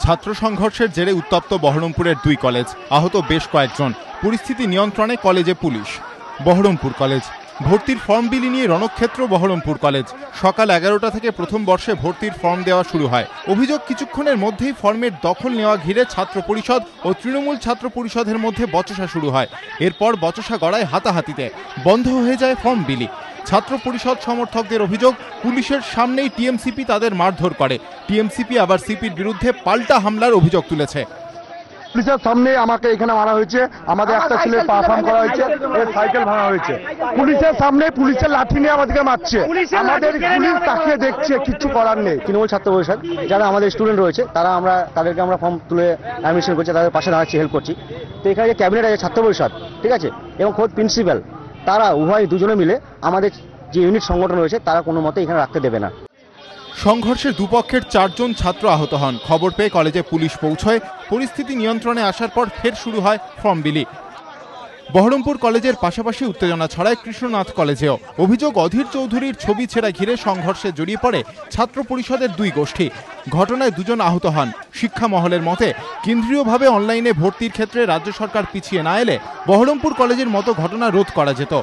ছাত্র সংঘর্ষের জেরে উত্তপ্ত বহরমপুরের দুই কলেজ, আহত বেশ কয়েকজন। পরিস্থিতি নিয়ন্ত্রণে কলেজে পুলিশ। বহরমপুর কলেজ ভর্তির ফর্ম বিলি নিয়ে রণক্ষেত্র বহরমপুর কলেজ। সকাল 11টা থেকে প্রথম বর্ষে ভর্তির ফর্ম দেওয়া শুরু হয়। অভিযোগ, কিছুক্ষণের মধ্যেই ফর্মের দখল নেওয়া ঘিরে ছাত্র পরিষদ ও তৃণমূল ছাত্র পরিষদের মধ্যে বচসা শুরু হয়। এরপর বচসা গড়ায় হাতাহাতিতে, বন্ধ হয়ে যায় ফর্ম বিলি। ছাত্র পরিষদ সমর্থকদের অভিযোগ, পুলিশের সামনেই টিএমসিপি তাদের মারধর করে। টিএমসিপি আবার সিপির বিরুদ্ধে পাল্টা হামলার অভিযোগ তুলেছে। পুলিশের সামনে আমাকে এখানে মারা হয়েছে, আমাদের একটা ছেলে পারফর্ম করা হয়েছে, এর সাইকেল ভাঙা হয়েছে। পুলিশের সামনে পুলিশের লাঠি নিয়ে আমাদেরকে মারছে, আমাদের পুলিশ তাকিয়ে দেখছে, কিচ্ছু করার নেই। তৃণমূল ছাত্র পরিষদ যারা আমাদের স্টুডেন্ট রয়েছে তাদেরকে আমরা ফর্ম তুলে অ্যাডমিশন করছি, তাদের পাশে দাঁড়াচ্ছি, হেল্প করছি। তো এখানে যে ক্যাবিনেট আছে ছাত্র পরিষদ, ঠিক আছে, এবং খোদ প্রিন্সিপাল, তারা দুজনে মিলে আমাদের যে ইউনিট সংগঠন রয়েছে তারা কোনো মতে এখানে রাখতে দেবে না। সংঘর্ষে দুপক্ষের 4 জন ছাত্র আহত হন। খবর পেয়ে কলেজে পুলিশ পৌঁছয়। পরিস্থিতি নিয়ন্ত্রণে আসার পর ফের শুরু হয় ফর্ম বিলি। বহরমপুর কলেজের পাশাপাশি উত্তেজনা ছড়ায় কৃষ্ণনাথ কলেজেও। অভিযোগ, অধীর চৌধুরীর ছবি ছেঁড়া ঘিরে সংঘর্ষে জড়িয়ে পড়ে ছাত্র পরিষদের দুই গোষ্ঠী। ঘটনায় 2 জন আহত হন। শিক্ষা মহলের মতে, কেন্দ্রীয়ভাবে অনলাইনে ভর্তির ক্ষেত্রে রাজ্য সরকার পিছিয়ে না এলে বহরমপুর কলেজের মতো ঘটনা রোধ করা যেত।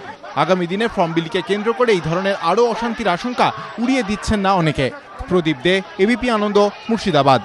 আগামী দিনে ফর্ম বিলিকে কেন্দ্র করে এই ধরনের আরও অশান্তির আশঙ্কা উড়িয়ে দিচ্ছেন না অনেকে। প্রদীপ দে, এবিপি আনন্দ, মুর্শিদাবাদ।